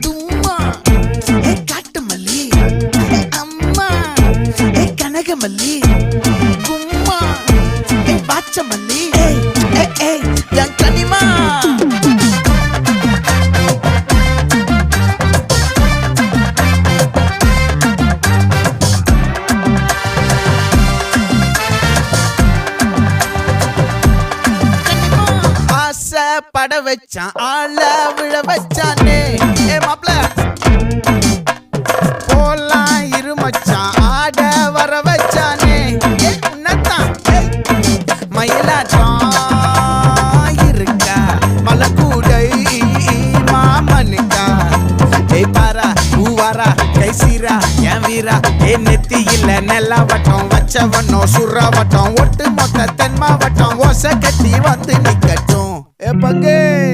தும்மா ஏ காட்டு மல்லி அம்மா ஏ கனகமல்லி கும்மா ஏ பாச்ச மல்லி என் கனிமா பட வச்சான் ஆள விழ வச்சானே ஏ மாப்ள போலாம் இருமச்சான் ஆட வர வச்சானே ஏ உன்னத்தான் மயிலாட்டம் இருக்கா மலக்கூடை மாமனுக்கா ஏய் பாரா பூவாரா கைசீரா என் வீரா ஏ நெத்தி இல்ல நெல்லா வட்டம் வச்சவனோ சுறா வட்டம் ஒட்டு மொத்த தென் மாவட்டம் ஓசை கட்டி வந்து நிக்கட்டும். É pra quem?